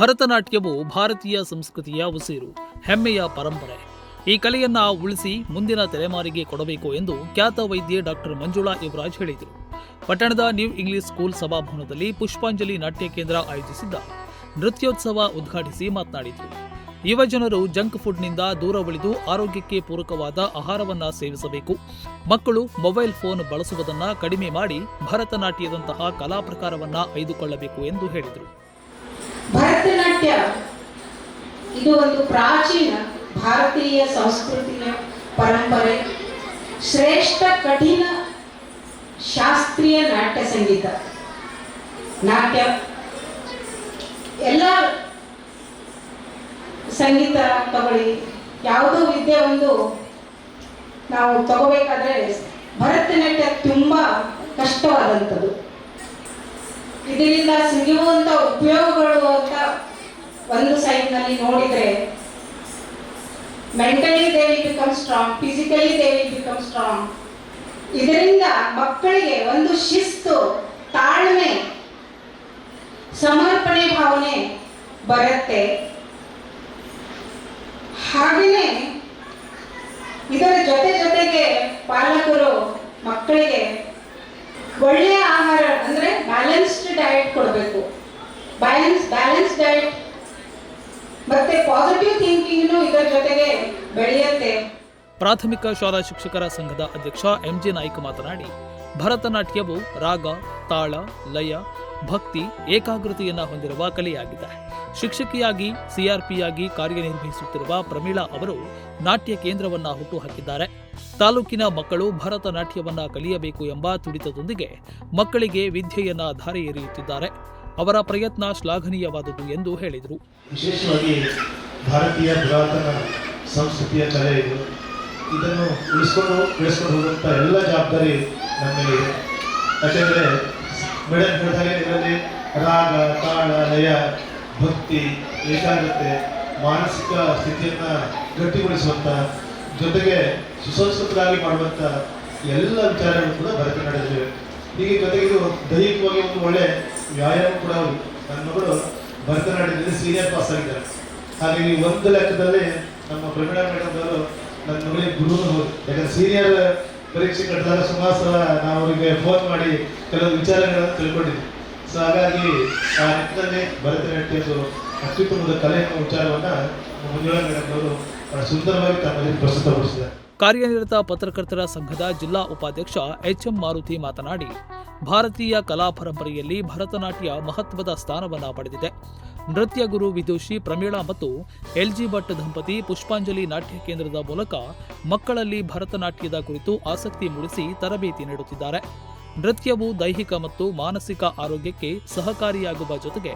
ಭರತನಾಟ್ಯವು ಭಾರತೀಯ ಸಂಸ್ಕೃತಿಯ ಉಸಿರು, ಹೆಮ್ಮೆಯ ಪರಂಪರೆ. ಈ ಕಲೆಯನ್ನ ಉಳಿಸಿ ಮುಂದಿನ ತಲೆಮಾರಿಗೆ ಕೊಡಬೇಕು ಎಂದು ಖ್ಯಾತ ವೈದ್ಯೆ ಡಾಕ್ಟರ್ ಮಂಜುಳಾ ಯುವರಾಜ್ ಹೇಳಿದರು. ಪಟ್ಟಣದ ನ್ಯೂ ಇಂಗ್ಲಿಷ್ ಸ್ಕೂಲ್ ಸಭಾಭವನದಲ್ಲಿ ಪುಷ್ಪಾಂಜಲಿ ನಾಟ್ಯ ಕೇಂದ್ರ ಆಯೋಜಿಸಿದ್ದ ನೃತ್ಯೋತ್ಸವ ಉದ್ಘಾಟಿಸಿ ಮಾತನಾಡಿದರು. ಯುವಜನರು ಜಂಕ್ ಫುಡ್ನಿಂದ ದೂರ ಉಳಿದು ಆರೋಗ್ಯಕ್ಕೆ ಪೂರಕವಾದ ಆಹಾರವನ್ನ ಸೇವಿಸಬೇಕು. ಮಕ್ಕಳು ಮೊಬೈಲ್ ಫೋನ್ ಬಳಸುವುದನ್ನು ಕಡಿಮೆ ಮಾಡಿ ಭರತನಾಟ್ಯದಂತಹ ಕಲಾ ಪ್ರಕಾರವನ್ನ ಆಯ್ದುಕೊಳ್ಳಬೇಕು ಎಂದು ಹೇಳಿದರು. ಭರತನಾಟ್ಯ ಇದು ಒಂದು ಪ್ರಾಚೀನ ಭಾರತೀಯ ಸಂಸ್ಕೃತಿಯ ಪರಂಪರೆ, ಶ್ರೇಷ್ಠ ಕಠಿಣ ಶಾಸ್ತ್ರೀಯ ನಾಟ್ಯ ಸಂಗೀತ. ನಾಟ್ಯ ಎಲ್ಲ ಸಂಗೀತ ತಗೊಳ್ಳಿ, ಯಾವುದೋ ವಿದ್ಯೆ ಒಂದು ನಾವು ತಗೋಬೇಕಾದ್ರೆ ಭರತನಾಟ್ಯ ತುಂಬ ಕಷ್ಟವಾದಂಥದ್ದು. ಇದರಿಂದ ಸಿಗುವಂಥ ಉಪಯೋಗಗಳು ಅಂತ ಒಂದು ಸೈಡ್ನಲ್ಲಿ ನೋಡಿದರೆ, mentally they will become strong, physically they will become strong. ಇದರಿಂದ ಮಕ್ಕಳಿಗೆ ಒಂದು ಶಿಸ್ತು, ತಾಳ್ಮೆ, ಸಮರ್ಪಣೆ ಭಾವನೆ ಬರುತ್ತೆ. ಹಾಗೆಯೇ ಇದರ ಜೊತೆಗೆ ಪಾಲಕರು ಮಕ್ಕಳಿಗೆ ಒಳ್ಳೆಯ ಆಹಾರ ಅಂದರೆ ಬ್ಯಾಲೆನ್ಸ್ಡ್ ಡಯಟ್ ಕೊಡಬೇಕು. ಬ್ಯಾಲೆನ್ಸ್ ಡಯಟ್ ಮತ್ತೆ ಪಾಸಿಟಿವ್ ಥಿಂಕಿಂಗ್ನು ಇದರ ಜೊತೆಗೆ ಬೆಳೆಯುತ್ತೆ. ಪ್ರಾಥಮಿಕ ಶಾಲಾ ಶಿಕ್ಷಕರ ಸಂಘದ ಅಧ್ಯಕ್ಷ ಎಂಜಿ ನಾಯ್ಕ ಮಾತನಾಡಿ, ಭರತನಾಟ್ಯವು ರಾಗ, ತಾಳ, ಲಯ, ಭಕ್ತಿ, ಏಕಾಗ್ರತೆಯನ್ನು ಹೊಂದಿರುವ ಕಲೆಯಾಗಿದೆ. ಶಿಕ್ಷಕಿಯಾಗಿ ಸಿಆರ್ಪಿಯಾಗಿ ಕಾರ್ಯನಿರ್ವಹಿಸುತ್ತಿರುವ ಪ್ರಮೀಳಾ ಅವರು ನಾಟ್ಯ ಕೇಂದ್ರವನ್ನ ಹುಟ್ಟುಹಾಕಿದ್ದಾರೆ. ತಾಲೂಕಿನ ಮಕ್ಕಳು ಭರತನಾಟ್ಯವನ್ನ ಕಲಿಯಬೇಕು ಎಂಬ ತುಡಿತದೊಂದಿಗೆ ಮಕ್ಕಳಿಗೆ ವಿದ್ಯೆಯನ್ನ ಧಾರೆ ಎರೆಯುತ್ತಿದ್ದಾರೆ. ಅವರ ಪ್ರಯತ್ನ ಶ್ಲಾಘನೀಯವಾದುದು ಎಂದು ಹೇಳಿದರು. ವಿಶೇಷವಾಗಿ ಭಾರತೀಯ ಪುರಾತನ ಸಂಸ್ಕೃತಿಯ ಕಲೆ ಇದು. ಇದನ್ನು ಉಳಿಸ್ಕೊಂಡು ಬೆಳೆಸ್ಕೊಂಡು ಹೋಗುವಂಥ ಎಲ್ಲ ಜವಾಬ್ದಾರಿ ನಮ್ಮ ಮೇಲಿದೆ. ಯಾಕೆಂದರೆ ಮೇಡಮ್ ಹೇಳಿದಾಗೆ ಇದರಲ್ಲಿ ರಾಗ, ತಾಳ, ಲಯ, ಭಕ್ತಿ, ಏಕಾಗ್ರತೆ, ಮಾನಸಿಕ ಸ್ಥಿತಿಯನ್ನು ಗಟ್ಟಿಗೊಳಿಸುವಂಥ ಜೊತೆಗೆ ಸುಸಂಸ್ಕೃತರಾಗಿ ಮಾಡುವಂಥ ಎಲ್ಲ ವಿಚಾರಗಳು ಕೂಡ ಭರತನಾಟ್ಯದಲ್ಲಿವೆ. ಹೀಗೆ ಜೊತೆಗೆ ಇದು ದೈಹಿಕವಾಗಿ ಒಂದು ಒಳ್ಳೆ ವ್ಯಾಯಾಮ ಕೂಡ ಹೌದು. ನನ್ನ ಮಗಳು ಭರತನಾಟ್ಯದಲ್ಲಿ ಸೀನಿಯರ್ ಪಾಸ್ ಆಗಿದ್ದಾರೆ. ಹಾಗಾಗಿ ಒಂದು ಲೆಕ್ಕದಲ್ಲಿ ನಮ್ಮ ಪ್ರಮೀಳಾ ಮೇಡಮ್ ಅವರು ನನ್ನ ಮಗಳಿಗೆ ಗುರು ಹೌದು. ಯಾಕಂದರೆ ಸೀನಿಯರ್ ಪರೀಕ್ಷೆ ಕಟ್ಟಿದಾಗ ಸುಮಾರು ಸಲ ನಾವು ಅವರಿಗೆ ಫೋನ್ ಮಾಡಿ ಕೆಲವು ವಿಚಾರಗಳನ್ನು ತಿಳ್ಕೊಂಡಿದ್ವಿ. ಸೊ ಹಾಗಾಗಿ ಆ ನಿಟ್ಟಿನಲ್ಲಿ ಭರತನಾಟ್ಯದ ಅತ್ಯುತ್ತಮದ ಕಲೆ ಎನ್ನುವ ವಿಚಾರವನ್ನು ಮಂಜುಳಾ ಮೇಡಮ್ ಅವರು ಸುಂದರವಾಗಿ ತಮ್ಮಲ್ಲಿ ಪ್ರಸ್ತುತಪಡಿಸಿದ್ದಾರೆ. ಕಾರ್ಯನಿರತ ಪತ್ರಕರ್ತರ ಸಂಘದ ಜಿಲ್ಲಾ ಉಪಾಧ್ಯಕ್ಷ ಎಚ್ಎಂ ಮಾರುತಿ ಮಾತನಾಡಿ, ಭಾರತೀಯ ಕಲಾ ಪರಂಪರೆಯಲ್ಲಿ ಭರತನಾಟ್ಯ ಮಹತ್ವದ ಸ್ಥಾನವನ್ನ ಪಡೆದಿದೆ. ನೃತ್ಯ ಗುರು ವಿದೂಷಿ ಪ್ರಮೀಳಾ ಮತ್ತು ಎಲ್ಜಿ ಭಟ್ ದಂಪತಿ ಪುಷ್ಪಾಂಜಲಿ ನಾಟ್ಯ ಕೇಂದ್ರದ ಮೂಲಕ ಮಕ್ಕಳಲ್ಲಿ ಭರತನಾಟ್ಯದ ಕುರಿತು ಆಸಕ್ತಿ ಮೂಡಿಸಿ ತರಬೇತಿ ನೀಡುತ್ತಿದ್ದಾರೆ. ನೃತ್ಯವು ದೈಹಿಕ ಮತ್ತು ಮಾನಸಿಕ ಆರೋಗ್ಯಕ್ಕೆ ಸಹಕಾರಿಯಾಗುವ ಜೊತೆಗೆ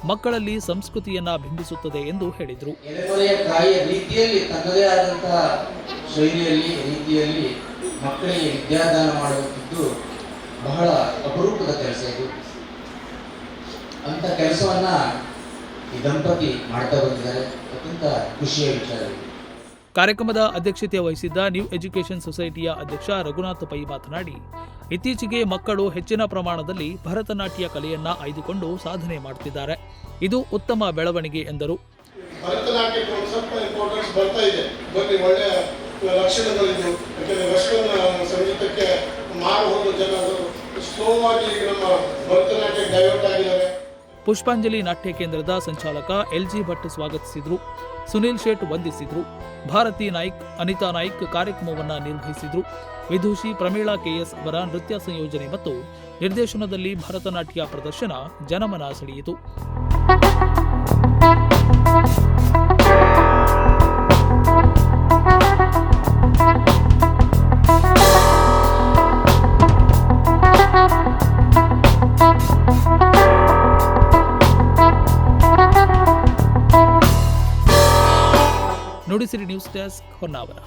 ಮಕ್ಕಳಲ್ಲಿ ಸಂಸ್ಕೃತಿಯನ್ನ ಬಿಂಬಿಸುತ್ತದೆ ಎಂದು ಹೇಳಿದರು. ರೀತಿಯಲ್ಲಿ ತನ್ನದೇ ಆದಂತಹ ಶೈಲಿಯಲ್ಲಿ ರೀತಿಯಲ್ಲಿ ಮಕ್ಕಳಿಗೆ ವಿದ್ಯಾದಾನ ಮಾಡುವಂಥದ್ದು ಬಹಳ ಅಪರೂಪದ ಕೆಲಸ. ಇದು ಅಂತ ಕೆಲಸವನ್ನ ಈ ದಂಪತಿ ಮಾಡ್ತಾ ಬಂದಿದ್ದಾರೆ. ಅತ್ಯಂತ ಖುಷಿಯ ವಿಚಾರ. ಕಾರ್ಯಕ್ರಮದ ಅಧ್ಯಕ್ಷತೆ ವಹಿಸಿದ್ದ ನ್ಯೂ ಎಜುಕೇಷನ್ ಸೊಸೈಟಿಯ ಅಧ್ಯಕ್ಷ ರಘುನಾಥ್ ಪೈ ಮಾತನಾಡಿ, ಇತ್ತೀಚೆಗೆ ಮಕ್ಕಳು ಹೆಚ್ಚಿನ ಪ್ರಮಾಣದಲ್ಲಿ ಭರತನಾಟ್ಯ ಕಲೆಯನ್ನ ಆಯ್ದುಕೊಂಡು ಸಾಧನೆ ಮಾಡುತ್ತಿದ್ದಾರೆ. ಇದು ಉತ್ತಮ ಬೆಳವಣಿಗೆ ಎಂದರು. ಭರತನಾಟ್ಯಕ್ಕೆ ಒಂದು ಸ್ವಲ್ಪ ಇಂಪಾರ್ಟೆನ್ಸ್ ಬರ್ತಾ ಇದೆ. ಬನ್ನಿ, ಒಳ್ಳೆಯ ಲಕ್ಷಣಗಳಿದ್ದು. ಯಾಕೆಂದರೆ ವೆಸ್ಟರ್ನ್ ಸಂಗೀತಕ್ಕೆ ಮಾರು ಹೋದ ಜನರು ಸ್ಲೋ ಆಗಿ ನಮ್ಮ ಭರತನಾಟ್ಯ ಡೈವರ್ಟ್ ಆಗಿದ್ದಾರೆ. ಪುಷ್ಪಾಂಜಲಿ ನಾಟ್ಯ ಕೇಂದ್ರದ ಸಂಚಾಲಕ ಎಲ್ಜಿ ಭಟ್ ಸ್ವಾಗತಿಸಿದರು. ಸುನೀಲ್ ಶೇಟ್ ವಂದಿಸಿದರು. ಭಾರತಿ ನಾಯ್ಕ್, ಅನಿತಾ ನಾಯ್ಕ್ ಕಾರ್ಯಕ್ರಮವನ್ನು ನಿರ್ವಹಿಸಿದರು. ವಿದೂಷಿ ಪ್ರಮೀಳಾ ಕೆಎಸ್ ಅವರ ನೃತ್ಯ ಸಂಯೋಜನೆ ಮತ್ತು ನಿರ್ದೇಶನದಲ್ಲಿ ಭರತನಾಟ್ಯ ಪ್ರದರ್ಶನ ಜನಮನ ಸೆಳೆಯಿತು. Nudisiri news desk, Honnavar.